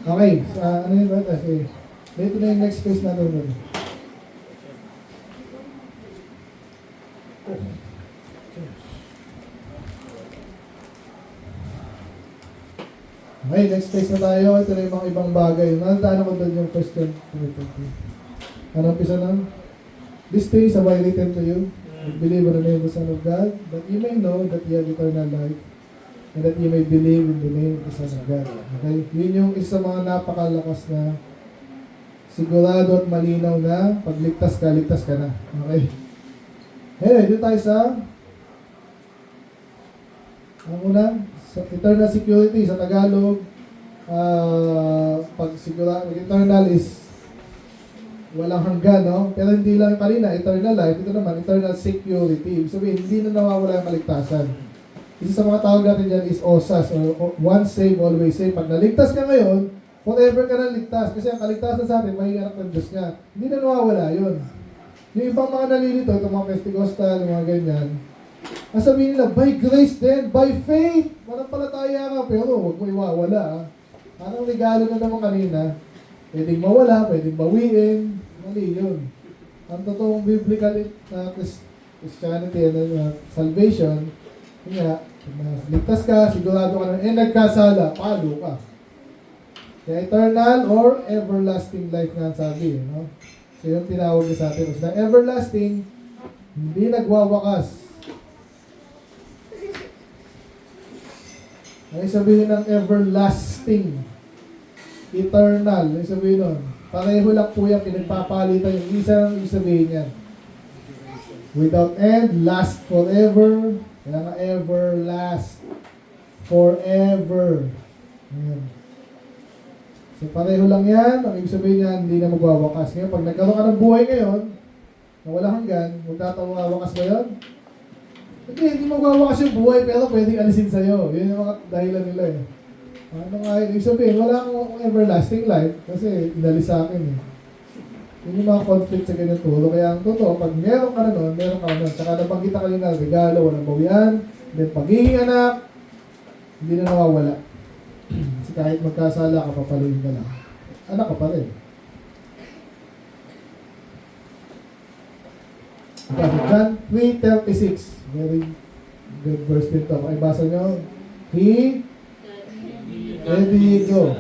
Okay, sa ano yun ba? Kasi, ito na yung next phase natin. Okay, next phase na tayo. Ito na yung mga ibang bagay. Nandaan ko doon yung question. Ano umpisa na? This things have I written to you. Believe in the name of the Son of God, that you may know that you have eternal life, and that you may believe in the name of the Son of God. Okay? Yun yung isa mga napakalakas na sigurado at malinaw na pagligtas ka na. Okay? Anyway, dito tayo sa ang una, sa eternal security sa Tagalog. Pag eternal is walang hanggan, no? Pero hindi lang kanina, eternal life. Ito naman, eternal security. Ibig sabihin, hindi na nawawala yung kaligtasan. Isa sa mga tawag natin dyan is OSAS, or once saved, always saved. Pag naligtas ka ngayon, forever ka na ligtas. Kasi ang kaligtasan sa atin, may anak ng Diyos niya. Hindi na nawawala yun. Yung ibang mga nalilito, itong mga Pentecostal, yung mga ganyan, ang sabihin nila, by grace then, by faith. Manampalataya ka, pero huwag mo iwawala. Parang regalo na naman kanina. Pwedeng mawala, pwedeng bawiin. Mali yun. Ang totoong biblical na Christianity and salvation, yun nga, ligtas ka, sigurado ka na, nagkasala, palo ka. Kaya eternal or everlasting life nga ang sabi. No? So yung tinawag niya sa atin. So, everlasting, hindi nagwawakas. Ay sabihin ng everlasting, eternal, ay sabihin nun, pareho lang po yan, pinagpapalitan yung isang sabihin yan. Without end, last forever, kailangan everlast, forever. Ayan. So pareho lang yan, ang ibig sabihin yan, hindi na magwawakas. Ngayon, pag nagkaroon ka ng buhay ngayon, na wala hanggan, magtatawawakas ba yun? Hindi magwawakas yung buhay, pero pwedeng alisin sa'yo. Yun yung mga dahilan nila eh. Ano nga yun? Ibig sabihin, wala akong everlasting life kasi inalis sa akin eh. Yun yung mga conflict sa ganyan turo. Kaya ang totoo, pag meron ka na nun, meron ka na nun. Tsaka nabanggit ka kanina, regalo, walang bawian, then pagiging anak, hindi na nawawala. Kasi kahit magkasala ka, papaluin ka lang. Anak ka pa rin. John 3:36. Very good verse din to. Ay, basa nyo. He, there you go.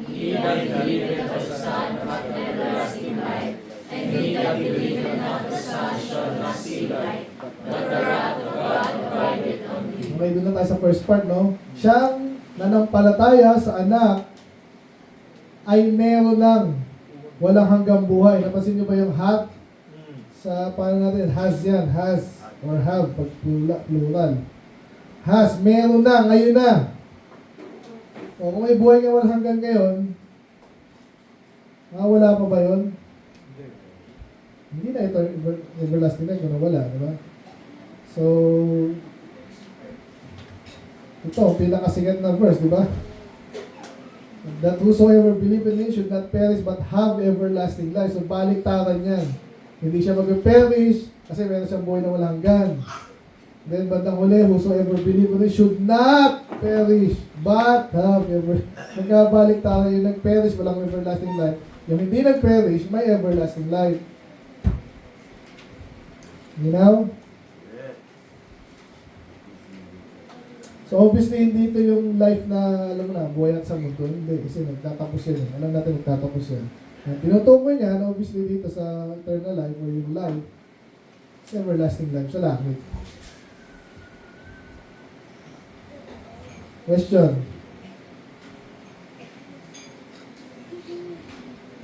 He that believeth on the Son hath everlasting life, and he that believeth not the Son shall not see life, but the wrath of God abideth on him. Okay, doon na tayo sa first part, no? Siyang nanampalataya sa anak ay meron ng walang hanggang buhay. Napansin nyo ba yung have? Sa paano natin, has yan, has, or have, pag plural. Has, meron na, ngayon na. O kung may buhay nga walang hanggang ngayon, wala pa ba yun? Hindi na ito everlasting life kung wala, di ba? So, ito, pinakasigat na verse, di ba? That whosoever believe in him should not perish but have everlasting life. So, baliktaran yan. Hindi siya mag-perish kasi meron siyang buhay na walang hanggan. Then, bandang huli, whosoever believe in him should not perish but have nagkabalik tayo yung nag-perish, walang everlasting life. Yung hindi nag-perish, may everlasting life. You know? So obviously, hindi ito yung life na, alam mo na, buhay natin sa mundo. Hindi, kasi nagtatapos yan. Alam natin nagtatapos yan. At tinutukoy niya, obviously dito sa eternal life or yung life, sa everlasting life sa langit. Question.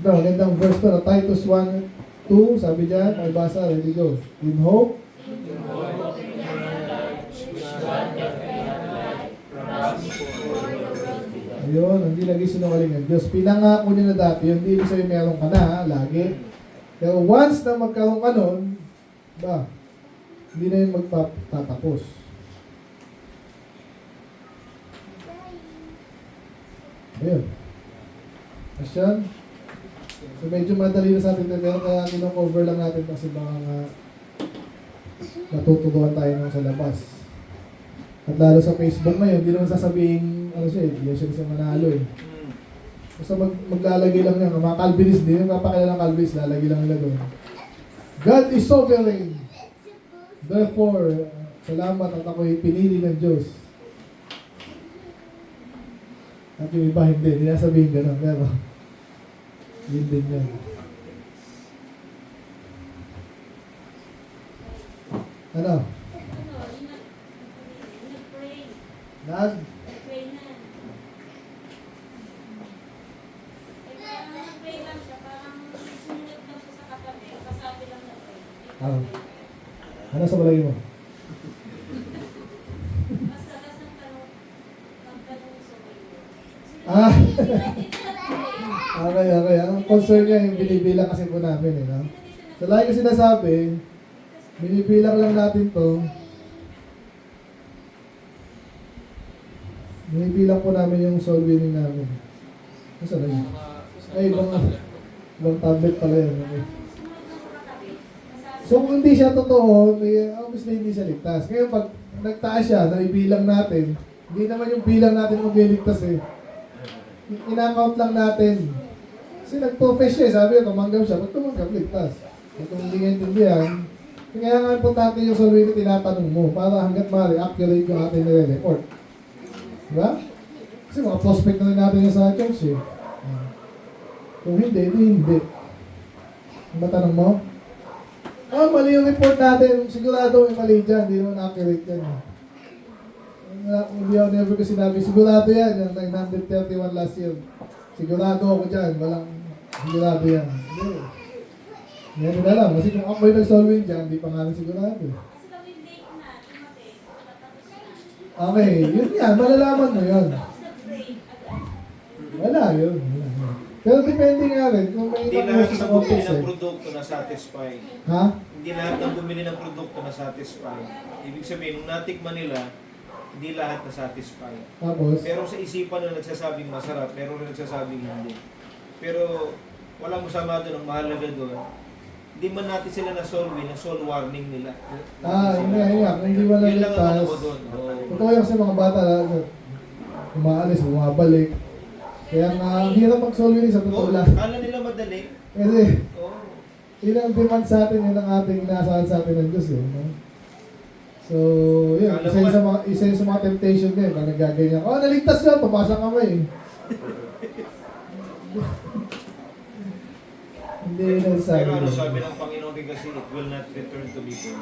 Ito, magandang verse to na Titus 1:2, sabi dyan, may basa, ready go. In hope, ayun, hindi lagi sinungaling ng Diyos. Pinangako niya na dati, hindi ibig sabihin meron ka na, lagi. Pero once na magkaroon ka nun, ba, hindi na yun magtatapos. Ayun. Question? So medyo madali na sa atin, pero kaya kino-cover lang natin kasi mga natuturuan tayo nung sa labas. At lalo sa Facebook ngayon, hindi naman sasabihin, ano siya, hindi siya manalo eh. Basta maglalagay lang yan. Mga Calvinist din, yung kapakailan ng Calvinist, lalagay lang nila doon. God is sovereign. Therefore, salamat at ako'y pinili ng Diyos. At yung iba hindi sabihin gano'n, pero yun din yan. Ano? Nag-pray. Nag-pray Na. Nag-pray lang siya, parang sumunod lang siya sa katabi, kasabi lang na pray. Ano sa balay mo? Mas talas ng tanong sa Ah! Okay. Ang concern niya yung binibilang kasi po namin eh, no? So, lagi ko sinasabi, binibilang lang natin to. Binibilang po namin yung soul winning namin. Ano na yun? Ay, ibang tablet pala yun. Okay. So, kung hindi siya totoo, obviously hindi siya ligtas. Ngayon, pag nagtaas siya, naibilang natin, hindi naman yung bilang natin magliligtas eh. Ina-count lang natin. Kasi nag-profess siya, sabi niya, tumanggap siya, ba't tumanggap ligtas? At kung hindi nga intindihan, kaya nga importante yung soul winning tinatanong mo para hanggat maaari accurate yung ating nire-report. Diba? Kasi mga prospect na rin natin yung sa church eh. Kung hindi. Ang matanong mo? Mali yung report natin. Sigurado yung mali dyan. Hindi naman accurate yan. Hindi ako never ko sinabi. Sigurado yan. Yung 931 last year. Sigurado ako dyan. Walang sigurado yan. Hindi. Hindi natin alam. Kasi kung ako yung nag-solving dyan, hindi pa nga rin sigurado. Kasi daw yung date na, tumating, tapos na. Okay. Yun yan. Malalaman mo yun. Tapos nag-pray agad. Wala yun. Pero depende nga rin kung may Hindi lahat sa ng bumili office ng eh. produkto na satisfy. Ha? Hindi lahat ng bumili ng produkto na satisfy. Ibig sabihin, nung natikman nila, hindi lahat na satisfy. Tapos? Pero sa isipan na nagsasabing masarap, pero rin nagsasabing hindi. Pero walang masama doon, ang mahalaga doon, hindi man natin sila na soul win, na soul warning nila. Hindi. Kung hindi wala Yun lang ang ano ligtas. ko doon. Totoo yung kasi mga bata, umaalis, bumabalik. Kaya nga, ang hirap mag-solve sa totoo lang. Kala nila madali. Kasi, Oo. yun ang demand sa atin, yun ang ating inaasahan sa atin ng Diyos. No? So, yun, isa yun sa mga temptation din. Pag nagaganyan, naligtas yun, pumasa kamay. Hindi yun ang sabi. Pero sabi ng Panginoon rin kasi, it will not return to me. So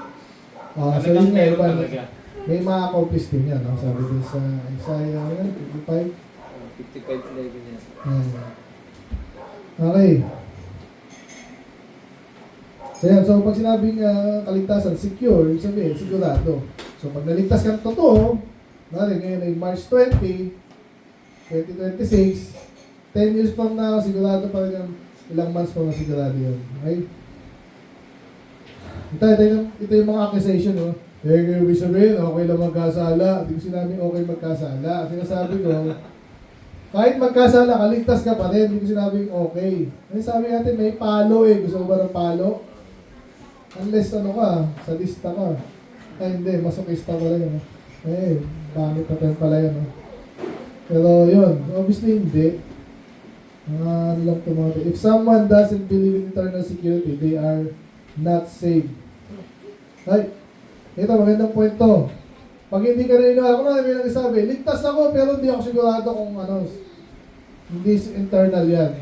Talagang yun nga, meron iba, talaga. may mga accomplish din yan. No? Sabi din sa Isaiah 55. 55:11 yan. Okay. So yan, so pag sinabing kaligtasan, secure, ibig sabihin, sigurado. So pag naligtas ka ng totoo, ngayon ay March 20, 2026, 10 years from now, sigurado pa rin yung ilang months pa sigurado yun. Okay? Ito yung mga accusation, no? Ibig sabihin, okay lang magkasala. Hindi ko sinabing okay magkasala. Sinasabi ko, kahit magkasala, kaligtas ka pa rin. Hindi ko sinabing okay. Kasi sabi natin, may palo eh. Gusto mo ba ng palo? Unless sadista ka. Ay hindi, masokista pala yun. Pangit na pen pala yun. Pero yun, obviously hindi. Ano lang tumawag. If someone doesn't believe in eternal security, they are not saved. Ay, ito, magandang point to. Pag hindi ka naniniwala, kung ano yung nagsasabi, ligtas ako pero hindi ako sigurado kung hindi internal yan.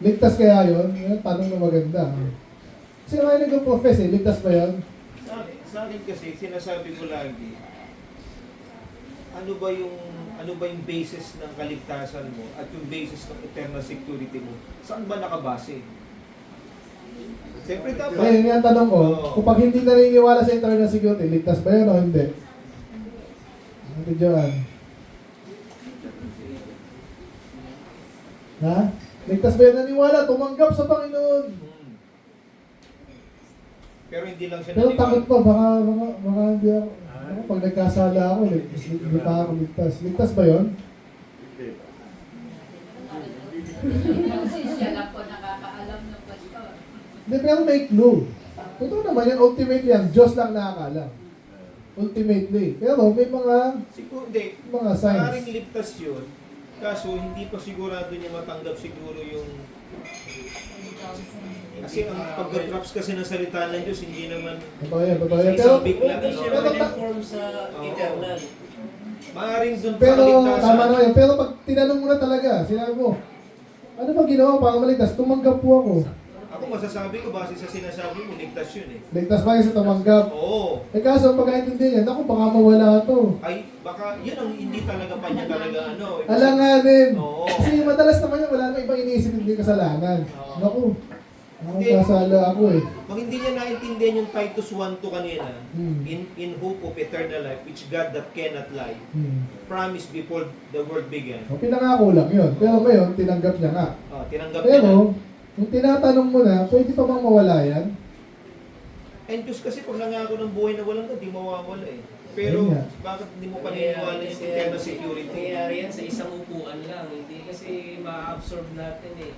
Ligtas kaya yun? Yan, tanong na maganda. Kasi naman yung nag-profess ligtas ba yan? Sa akin kasi, sinasabi ko lagi, ano ba yung basis ng kaligtasan mo at yung basis ng eternal security mo? Saan ba nakabase? Siyempre dapat. Yun yung tanong ko, kung pag hindi naniniwala sa eternal security, ligtas ba yan o hindi? Ate Joan. Ha? Ligtas ba yan naniwala? Tumanggap sa Panginoon. Pero hindi lang siya Pero takot pa, baka hindi ako. Pag nagkasala ako, hindi pa ako ligtas. Ligtas ba yun? Kasi siya lang po nakakaalam ng pastor. Hindi, pero may clue. Totoo naman yan, ultimately yan, Diyos lang nakakaalam. Ultimately. Pero may siguro, mga signs. maaaring ligtas yun Kaso, hindi pa sigurado niya matanggap siguro yung... Kasi ang pag-drops kasi ng salita ng Diyos, hindi naman... Totoo yan, totoo yan. Pero, Isang bigla, Hindi siya Pero- ma-inform sa eternal. maaaring dun sa pero kaligtasan. tama naman yan. Pero pag tinanong mo na talaga, sinabi mo, ano ba ginawa para maligtas? Tumanggap po ako. Ako masasabi ko, base sa sinasabi mo, ligtas yun eh. Ligtas ba yung sa tumanggap? Oo. Eh kaso, pagkaintindi niya, naku, baka mawala to. Ay, baka yun ang hindi talaga pa niya talaga ano. Alanganin. Oo. Kasi madalas naman yan, wala namang ibang iniisip, hindi kasalanan. Oo. Naku, nakakasala ako eh. Pag hindi niya naintindihan yung Titus 1 to kanina, Hmm. in hope of eternal life, which God that cannot lie, promised before the world began. O, pinangako lang yun. Pero ngayon, tinanggap niya nga. Tinanggap niya na. Pero, kung tinatanong mo na, pwede pa bang mawala yan? And Diyos kasi pag nangako ng buhay na walang ka, di mawawala eh. Pero, Ayun nga. bakit hindi mo paniniwala yung eternal security? Nangyayari yan sa isang upuan lang. Hindi kasi ma-absorb natin eh.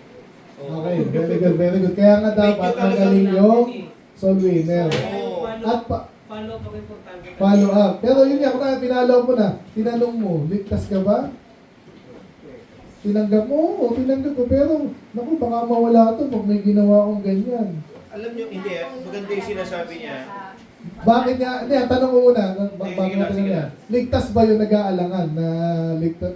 Oo. Okay, very good, very good. Kaya nga dapat Medyo ang talagang galing yung natin eh. soul winner. Oo. At Follow up ang importante. follow up. Pero yun nga, kung pinalaw mo na, tinanong mo, ligtas ka ba? Tinanggap mo, oo, tinanggap ko. Pero, naku, baka mawala to pag may ginawa akong ganyan. Alam niyo, hindi maganda yung sinasabi niya. Bakit nga, hindi, ang tanong ko muna, bago Sige natin lang, sige niya, lang. ligtas ba yung nag-aalangan na ligtas?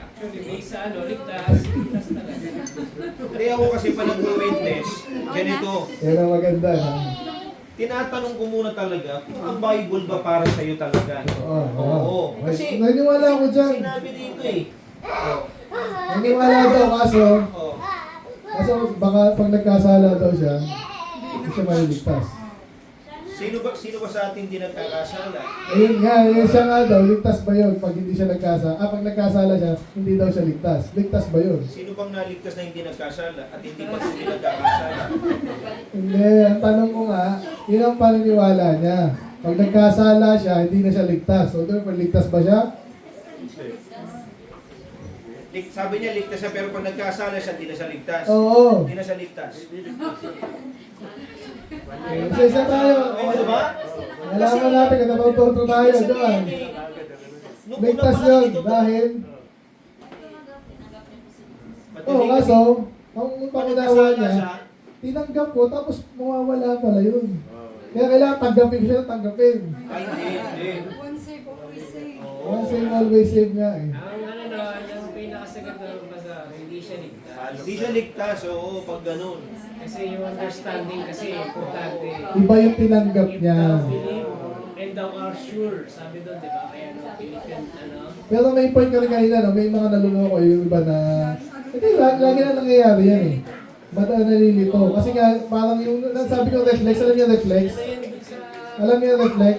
Actually, may isa ligtas talaga. Hindi ako kasi pa nag-witness, ganito. Yan ang maganda, ha? Tinatanong ko muna talaga, kung ang Bible ba para sa'yo talaga? Oo. Kasi, Naniniwala ako dyan. sinabi dito eh. Oo. Naniniwala daw, kaso, Oo. kaso baka pag nagkasala daw siya, hindi siya maliligtas. Sino ba sa atin hindi nagkakasala? Ayun nga, yun siya nga daw, ligtas ba yun pag hindi siya nagkasala? Pag nagkasala siya, hindi daw siya ligtas. Ligtas ba yun? Sino bang naligtas na hindi nagkasala at hindi pa hindi nagkakasala? Hindi, ang tanong ko nga, yun ang paniniwala niya. Pag nagkasala siya, hindi na siya ligtas. So, therefore, ligtas ba siya? Sabi niya ligtas siya pero pag nagkasala siya, hindi na siya ligtas. Oo. Hindi na siya ligtas. Isa tayo. Oo, diba? Alaman natin kung natututo tayo, Joan. Ligtas yun dahil, kaso, ang pangunawa niya, tinanggap ko, tapos mawawala pala yun. Kaya kailangan tanggapin siya, tanggapin. Ay, hindi. Once save, always save. Once save, always save nga eh. Ang pinakasagat na basa, hindi siya ligtas. Hindi siya ligtas, oo, pag ganun. Kasi yung understanding kasi importante. Iba yung tinanggap If niya. thou believe and thou are sure, sabi doon, di ba? Kaya Philippine, Pero may point ka rin kanina, no? May mga naluloko yung iba na, hindi, lagi na nangyayari yan eh. Ba't nalilito? Kasi nga, parang yung, sabi ko reflex, alam niyo reflex? Alam niyo yung reflex?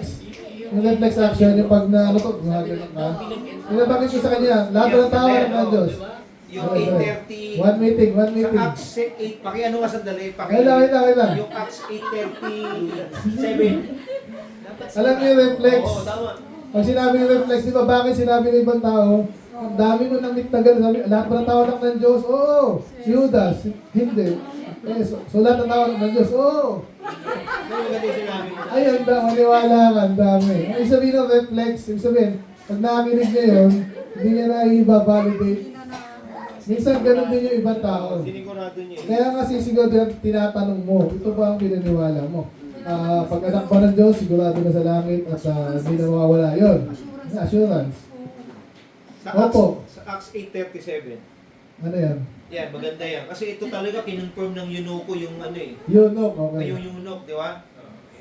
Yung reflex action, yung pag na, ano to, ganun ka? Yung nabanggit ko sa kanya, lahat ng tao ng Diyos. Yung Okay. 8:30, One meeting. sa Acts 8, pakiano nga sandali, Wait lang. yung Acts 8:37. Alam niyo yung reflex? Oo, tama. Pag sinabi yung reflex, di ba, bakit sinabi ng ibang tao, ang dami mo nang nagtagal, sabi, lahat ba ng tao anak ng Diyos? Oo. Si Judas, hindi. So lahat ng tao anak ng Diyos? Oo. Ano yung ganda yung sinabi mo? Ayun, maniwala ka, ang dami. Ang ibig sabihin ng reflex, ibig sabihin, pag nakikinig niya yun, hindi niya na i-validate. Minsan ganun din yung ibang tao. Sinigurado niya eh. Kaya nga sisigaw din, tinatanong mo, ito ba ang pinaniwala mo? Pag anak pa ng Diyos, sigurado na sa langit at hindi na mawawala yun. Assurance. Opo. Sa Acts 8:37. Ano yan? Yan, maganda yan. Kasi ito talaga kinonfirm ng eunuko yung ano eh. Yun, no? Okay. Yung eunuch, di ba?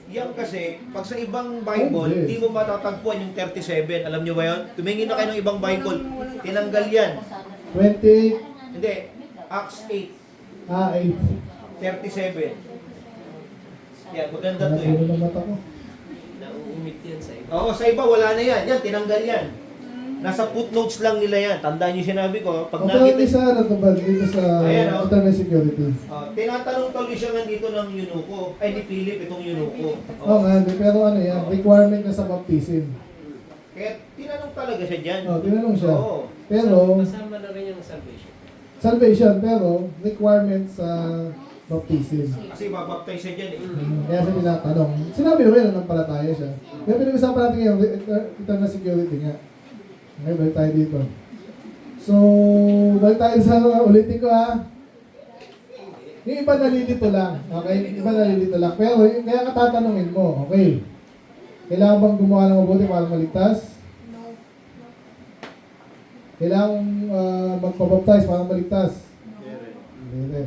Yan kasi, pag sa ibang Bible, Oh, yes. hindi mo matatagpuan yung 37. Alam nyo ba yun? Tumingin na kayo ng ibang Bible. Tinanggal yan. 28, Hindi. Acts 8, 8. 37. Yan, maganda to Ano eh. ng mata ko? nauumit yan sa iba. Oo, sa iba wala na yan. Yan, tinanggal yan. Nasa footnotes lang nila yan. Tandaan nyo sinabi ko. Pag Okay, hindi nakita, sa ano to ba? Dito sa Ayan, oh. Internet Security. tinatanong tuloy siya nga dito ng eunuko. Ay, ni Philip, itong eunuko. Oo nga, hindi. Pero ano yan, requirement na sa baptism. Kaya tinanong talaga siya dyan. Tinanong siya. Oo. Pero, Kasama na rin yung salvation. salvation, pero requirement sa baptism. Kasi babaptize siya dyan eh. Kaya siya tinatanong. Sinabi naman yun, nampalataya siya. Kaya pinag-usapan natin ngayon, internal security nga. Okay, balik tayo dito. So, balik tayo sa ulitin ko ha. Yung iba nalilito lang. Okay? Yung iba nalilito lang. Pero yung, kaya ka tatanungin mo, okay. Kailangan bang gumawa ng mabuti para maligtas? Kailangan magpabaptize para maligtas? Hindi.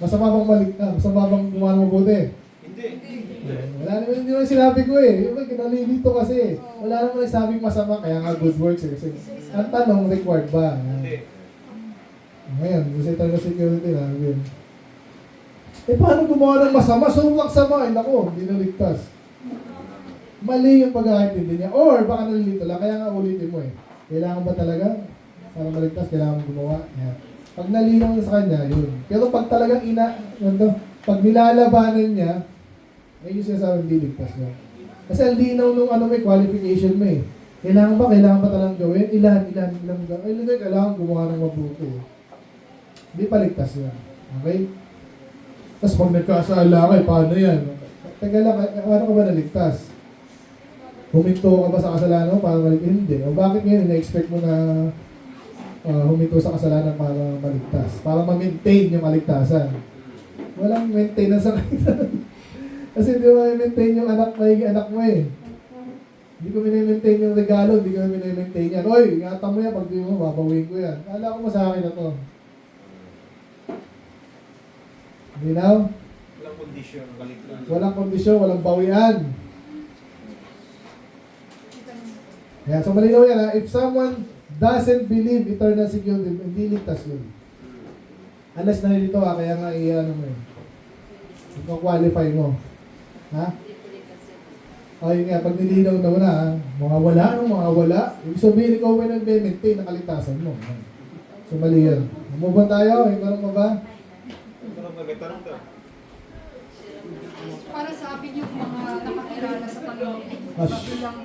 Masama bang maligtas? Masama bang gumawa ng mabuti? Hindi. Wala naman, hindi naman sinabi ko eh. Yung kinalilito kasi. Wala naman sabing masama, kaya nga good works eh. Kasi ang tanong, required ba? Hindi. Ngayon, kasi talaga security na. Yun. Eh paano gumawa ng masama? Sumak sama. Ay nako, hindi naligtas. Mali yung pagkakaintindi niya. Or baka nalilito lang, kaya nga ulitin mo eh. Kailangan ba talaga? Para maligtas, kailangan mo gumawa. Yan. Pag nalinaw na sa kanya, yun. Pero pag talagang pag nilalabanan niya, ay yung sinasabi, hindi ligtas niya. Kasi ang linaw nung may qualification mo eh. Kailangan ba talagang gawin? Ilan gawin? Kailangan gumawa ng mabuti. Hindi pa ligtas yan. Okay? Tapos pag nagkasala ka, paano yan? Teka lang, ano ka ba naligtas? Huminto ka ba sa kasalanan mo para maligtas? Hindi. O bakit ngayon, na-expect mo na huminto sa kasalanan para maligtas? Para ma-maintain yung kaligtasan. Walang maintenance sa kaligtasan. Kasi hindi mo ma-maintain yung anak mo eh. Hindi ko mini-maintain yung regalo, hindi ko mini-maintain yan. Oy, ingatan mo yan, pag di mo, babawin ko yan. Kala ko mo sa akin na to. Linaw? Walang kondisyon, kaligtasan. Walang kondisyon, walang bawian. Yan, so malinaw yan ha. If someone doesn't believe eternal security, hindi ligtas yun. Unless nalilito ha, kaya nga i-ano mo yun. Ito-qualify mo. Ha? O yun nga, pag nilinaw na mo na ha, mga wala. Ibig sabihin, ikaw may nag-maintain ng kaligtasan mo. So mali yan. Move on tayo, ikaw mo ba? Magtanong ka. Para sa akin yung mga nakakilala sa Panginoon, bilang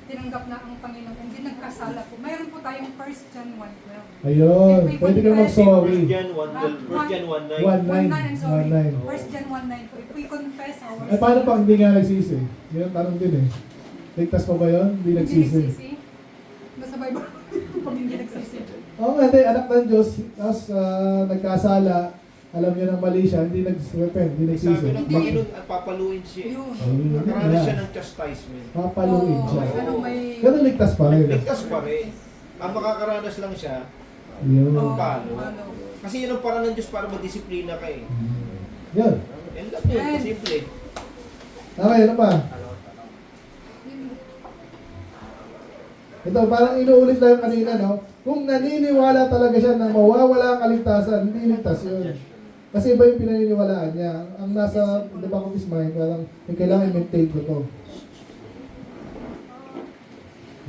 tinanggap na ang Panginoon, hindi nagkasala po. Mayroon po tayong 1 John 1:12. Ayun, pwede ka mag-sorry. 1 John 1:9. 1:9. 1:9, I'm sorry. 1:9. 1 John 1:9 po. If we confess our Ay, paano pag hindi nga nagsisi? Yun ang tanong din eh. Ligtas pa ba yun? Hindi nagsisi. Nasa Bible. Pag hindi nagsisi. Oo nga, hindi, anak ng Diyos, tapos nagkasala, alam niya ng mali siya, hindi nag-repent, hindi nagsisi. Sabi ng Panginoon, at papaluin siya. Yun. Ayun, Nakaranas siya yeah. ng chastisement. Papaluin siya. Ano may... Pero ligtas pa rin. Ligtas pa rin. Ang makakaranas lang siya, Yun. palo. Palo. Kasi yun ang parang ng Diyos para madisiplina ka eh. Yun. Yan lang yun, simple. Okay, ano pa? Ito, parang inuulit lang yung kanina, no? Kung naniniwala talaga siya na mawawala ang kaligtasan, hindi ligtas yun. Kasi iba yung pinaniniwalaan niya. Ang nasa the back of his mind, parang kailangan i-maintain ko to.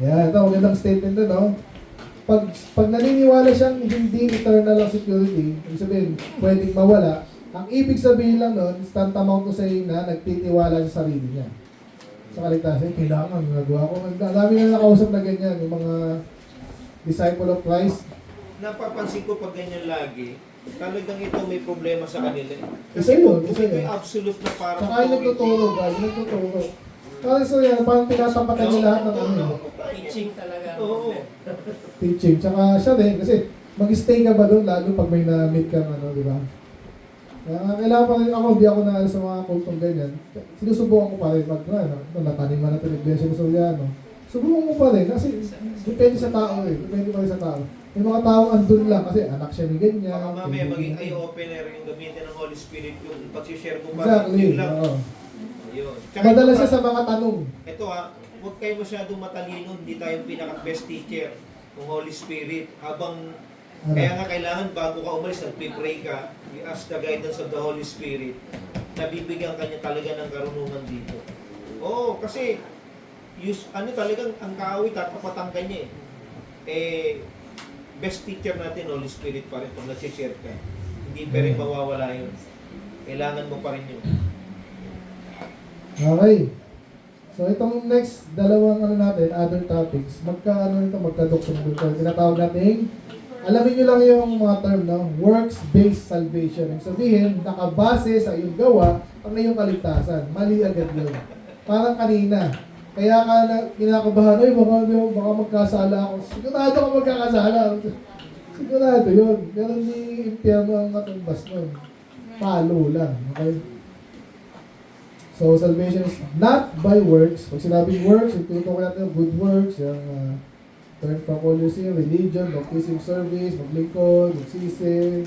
Yan, ito, magandang statement to, no? Pag naniniwala siyang hindi eternal ang security, ibig sabihin, pwedeng mawala, ang ibig sabihin lang nun, is tantamount to saying na nagtitiwala sa sarili niya. Sa kaligtasan, kailangan, nagawa ko. Ang dami na nakausap na ganyan, yung mga disciple of Christ. Napapansin ko pag ganyan lagi, talagang ito may problema sa kanila. Isa yun, Kung isa ito yun. yung absolute na parang Saka yung nagtuturo, guys, nagtuturo. Kasi so yan, parang tinatampatan niya lahat ng ano. Teaching talaga. Oo. Teaching. Tsaka siya din, kasi mag-stay ka ba doon, lalo pag may na-meet kang ano, di ba? Kaya kailangan pa rin ako, hindi ako na sa mga kultong ganyan. Sinusubukan ko pa rin, nataniman natin iglesia ko sa ano. Subukan mo pa rin, kasi depende sa tao eh, depende pa rin sa tao. May mga taong andun lang, kasi anak siya ni ganyan. Baka mamaya maging eye-opener yung gamitin ng Holy Spirit, yung pag-share mo pa. Exactly, Yun lang. oo. Ayun. Madala ito siya pa, sa mga tanong. ito ha, huwag kayo masyadong matalino, hindi tayo pinaka-best teacher ng Holy Spirit. Habang, Ano? kaya nga kailangan bago ka umalis, nagpipray ka, you ask the guidance of the Holy Spirit, nabibigyan ka niya talaga ng karunungan dito. Oo, kasi, ano talagang, ang kaawit, tatapatan ka niya eh. Best teacher natin, Holy Spirit pa rin, kung nag-share ka. Hindi pa rin mawawala yun. Kailangan mo pa rin yun. Okay. So itong next dalawang ano natin, other topics, magka-duksunod ko. Tinatawag nating alamin nyo lang yung mga term, no? Works-based salvation. Ibig sabihin, nakabase sa iyong gawa ang iyong kaligtasan. Mali agad yun. Parang kanina. Kaya ka na kinakabahan, ay baka magkasala ako. Sigurado ka magkakasala. Sigurado yun. Pero hindi impyerno ang katumbas nun. Palo lang. Okay? So, salvation is not by works. Pag sinabing works, itutukoy natin yung good works, yung turn from policy, religion, baptism service, maglingkod, magsising,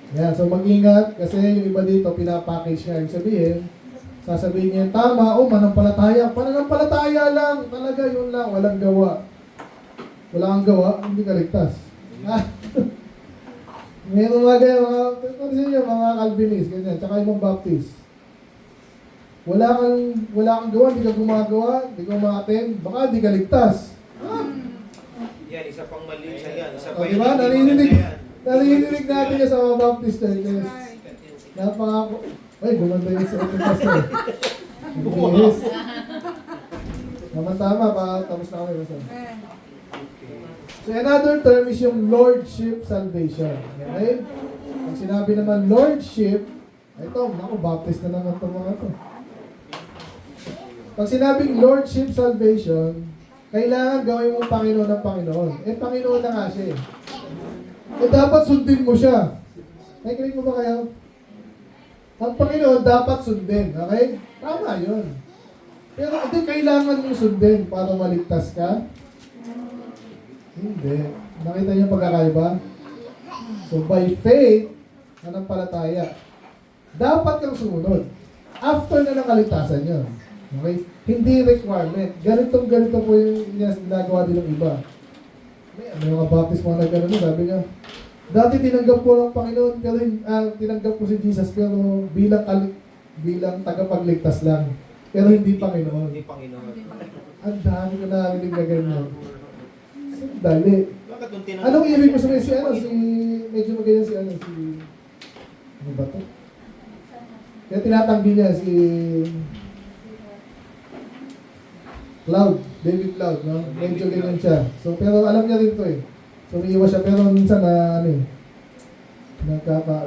yan, so mag-ingat kasi yung iba dito pinapackage nga. Yung sabihin, sasabihin niya tama, manampalataya. Pananampalataya lang, talaga yun lang, walang gawa. Wala kang gawa, hindi ka ligtas. Meron mga ganyan, mga Calvinist, ganyan, tsaka ibang Baptist. Wala kang gawa, hindi ka gumagawa, hindi ka ma-attend, baka hindi ka ligtas. Yan, isa pang mali sa yan. Isa O, pa diba? hindi Narinig natin yan sa mga Baptist churches. Napaka... Ay, gumanda yun sa ating pastor. Yes. Tama, tapos na kami. Basta. So, another term is yung Lordship salvation. Okay? Pag sinabi naman Lordship, ito, naku, Baptist na naman itong mga ito. Pag sinabing Lordship salvation, kailangan gawin mong Panginoon ng Panginoon. Panginoon na nga siya eh. Dapat sundin mo siya. Nakikinig mo ba kayo? Ang Panginoon dapat sundin. Okay? Tama yun. Pero hindi kailangan mong sundin para maligtas ka. Hindi. Nakita niyo pagkakaiba? So by faith, nanampalataya. Dapat kang sumunod. After na nakaligtasan yun. Okay? Hindi requirement. Ganito po yung ginagawa din ng iba. May mga baptist mga nagkaroon, sabi niya, dati tinanggap ko ng Panginoon, pero tinanggap ko si Jesus, pero bilang tagapagligtas lang. Pero hindi Panginoon. Hindi Panginoon. Ang dami ko narinig na ganyan. Sandali. Bakit nung tinanggap? Anong ibig mo sabihin medyo magayon ano ba to? Kaya tinatanggi niya si Cloud, David Cloud, no? Medyo ganyan siya. So, pero alam niya rin to eh. So, umiiwas siya, pero minsan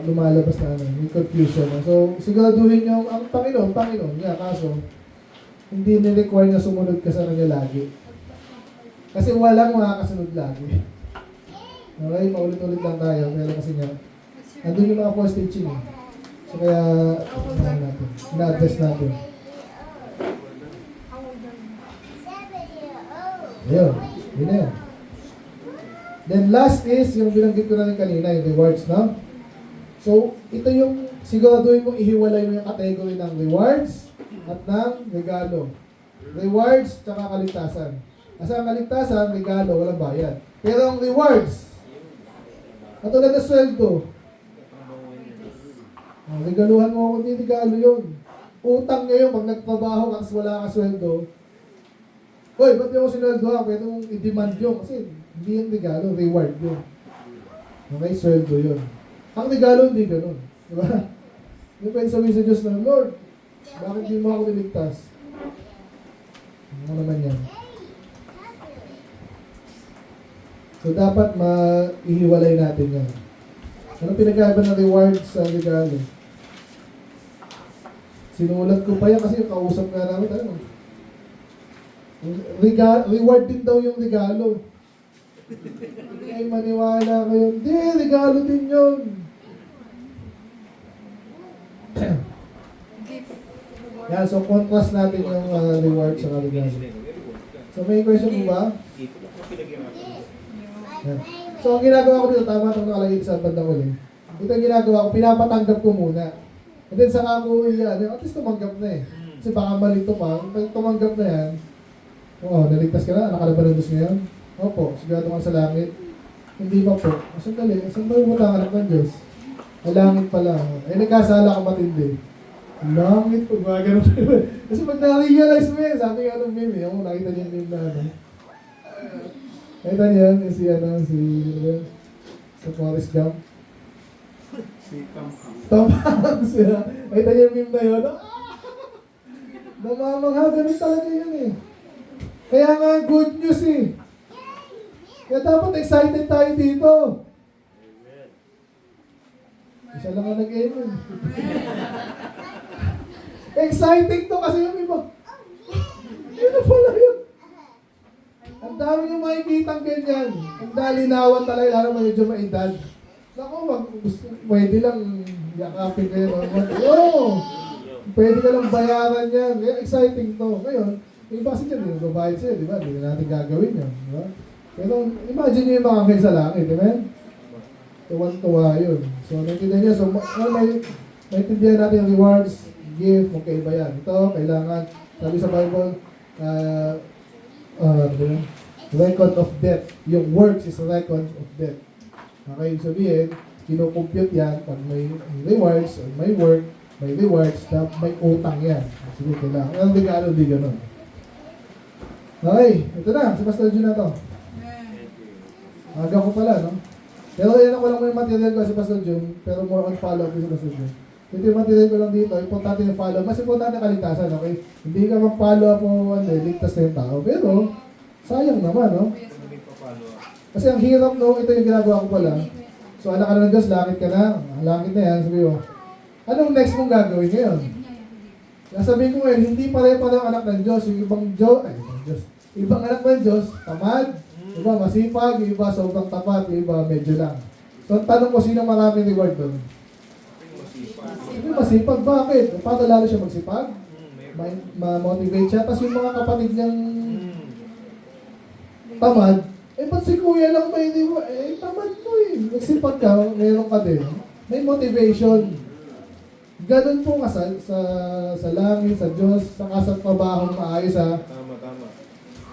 lumalabas na may confusion. No? So, siguraduhin niyo, ang Panginoon niya, kaso, hindi ni-require niya sumunod ka sa kanya lagi. Kasi walang makakasunod lagi. Okay, paulit-ulit lang tayo, pero kasi niya, andun yung mga false teaching eh. So, kaya, ina-address natin. Ayun, yun na yun. Then last is, yung binanggit ko na rin kanina, yung rewards, no? So, ito yung siguraduhin mong ihiwalay mo yung category ng rewards at ng regalo. Rewards, tsaka kaligtasan. Kasi ang kaligtasan, regalo, walang bayad. Pero ang rewards, katulad na sweldo, regaluhan mo ako, hindi regalo yun. Utang nyo yun, pag nagtrabaho ka, tapos wala ka sweldo, hoy, ba't di ako sinweldohan? Pwede mong i-demand yun. Kasi hindi yung regalo, reward yun. Okay, sweldo yun. Ang regalo hindi ganun. Diba? Hindi pwede sabihin sa Diyos na, Lord, bakit di mo ako niligtas? Ano naman yan? So, dapat maihiwalay natin yan. Ano pinagkaiba ng reward sa regalo? Sinulat ko pa yan kasi yung kausap nga namin, reward din daw yung regalo. Ay, maniwala kayo. Hindi, regalo din yun. Yan, so contrast natin yung reward sa regalo. So may question mo ba? Yan. So ang ginagawa ko dito, tama itong nakalagay sa bandang uli. Ito ang ginagawa ko, pinapatanggap ko muna. And then saka ko, at least tumanggap na eh. Kasi baka malito pa, pag tumanggap na yan, oo, naligtas ka na? Nakalaba ng Diyos ngayon? Opo, sigurado ka sa langit. Hindi pa po. Sandali, saan ba yung anak ng Diyos? Ay, langit pala. Ay, nagkasala ka matindi. Langit po, ba? Ganun. Kasi pag na-realize mo yan, sabi nga nung meme, ako nakita niyo yung meme na nakita niyo yan, sa Forrest Gump. Tom Hanks. Nakita niyo yung meme na yun. Namamangha, ganun talaga yun eh. Kaya nga, good news eh. Kaya dapat excited tayo dito. Isa lang ang nag-amen. Exciting to kasi yung iba. Ano pala yun? Ang dami nyo makikita ganyan. Ang dalinawan talaga, lalo medyo maedad. Naku, pwede lang yakapin kayo. Oo! Pwede ka lang bayaran yan. Kaya exciting to. Ngayon, yung base dyan, yung babayad sa'yo, di ba? Hindi na natin gagawin yan. Di ba? Pero imagine nyo yung mga angel sa langit, di ba? Tuwan-tuwa yun. So, naintindihan nyo. So, maintindihan natin yung rewards, gift, magkaiba yan. Ito, kailangan, sabi sa Bible, record of debt. Yung works is a record of debt. Okay, sabihin, kinukompute yan pag may rewards, or may work, may rewards, may utang yan. Sige, kailangan. Ang regalo, di ganun. Okay, ito na. Si Pastor Jun na to. Aga ko pala, no? Pero yan ako lang may material ko si Pastor Jun, pero more on follow-up ko si Pastor Jun. Ito yung material ko lang dito, importante yung follow-up. Mas importante kaligtasan, okay? Hindi ka mag-follow-up o ligtas na yung tao. Pero, sayang naman, no? Kasi ang hirap, no? Ito yung ginagawa ko pala. So, anak ka na ng Diyos, langit ka na. Langit na yan, sabi ko. Anong next mong gagawin ngayon? Sabihin ko ngayon, hindi pare-pareho ang anak ng Diyos. Yung ibang Diyos. Ibang anak ng Diyos, tamad. Iba masipag, yung iba sobrang tapat, yung iba medyo lang. So, ang tanong ko, sino maraming reward doon? Yung masipag, bakit? Paano lalo siya magsipag? Ma-motivate siya. Tapos yung mga kapatid niyang tamad, ba't si kuya lang may reward? Tamad mo eh. Magsipag ka, meron ka din. May motivation. Ganun po nga sa langit, sa Diyos, sa trabaho maayos ha. Tama.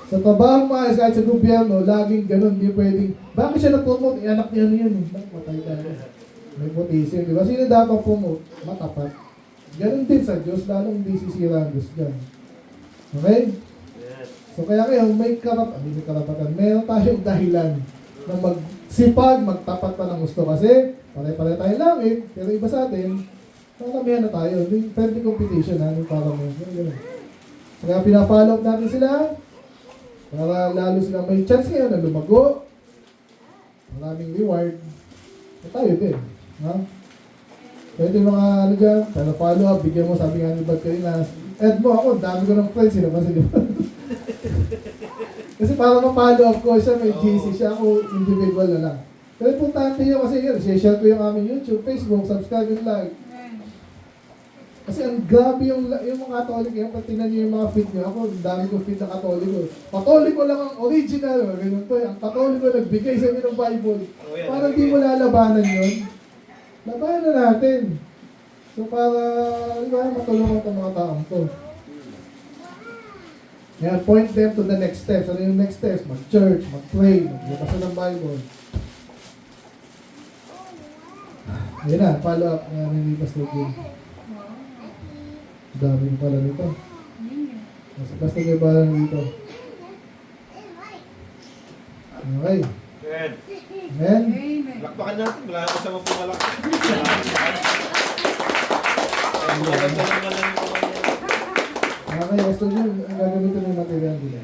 Sa trabaho maayos, kahit sa gobyerno, laging ganun, hindi pwedeng, bakit siya na-promote? Anak niya yun. Matay tayo. May potassium, di ba? Sino dapat promote? Matapat. Ganun din sa Diyos, lalong hindi sisira ang Diyos dyan. Okay? So kaya ngayon, may karapatan. Meron tayong dahilan na magsipag, magtapat pa ng gusto. Kasi, pare-pare tayo langit, pero iba sa atin, maramihan na tayo. Hindi friendly competition, ha? Hindi para mo. So kaya pinafollow up natin sila, para lalo silang may chance ngayon na lumago. Maraming reward. At tayo din. Ha? So ito yung mga ano dyan, para follow up, bigyan mo, sabi nga ni Bad kanina, add mo ako, dami ko ng friends, sila ba sila? Kasi para ma-follow up ko siya, may GC siya, ako individual na lang. Pero importante yun kasi yun, share ko yung aming YouTube, Facebook, subscribe and like. Kasi ang grabe yung mga Katolik, yung pag tingnan nyo yung mga feed nyo, ako, ang dami kong feed na Katoliko. Katoliko lang ang original, ganun to. Ang Katoliko nagbigay sa inyo ng Bible. Parang di mo lalabanan yun. Labanan na natin. So para, di ba, matulungan itong mga taong to. Yan, point them to the next steps. Ano yung next steps? Mag-church, mag-pray, magbasa ng Bible. Yan na, follow up na hindi Pastor Jim. Dami pala nito. Basta kayo ba lang dito? Okay. Good. Amen? Lakpakan natin, wala na kasama pumalak. Maganda naman lang yung mga Okay, gusto nyo, ang gagamitin ng material nila.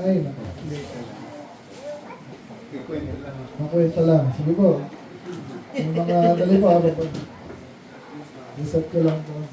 Ay, naku. Makwenta lang. Sige po. Yung mga dali po, reset ko lang po.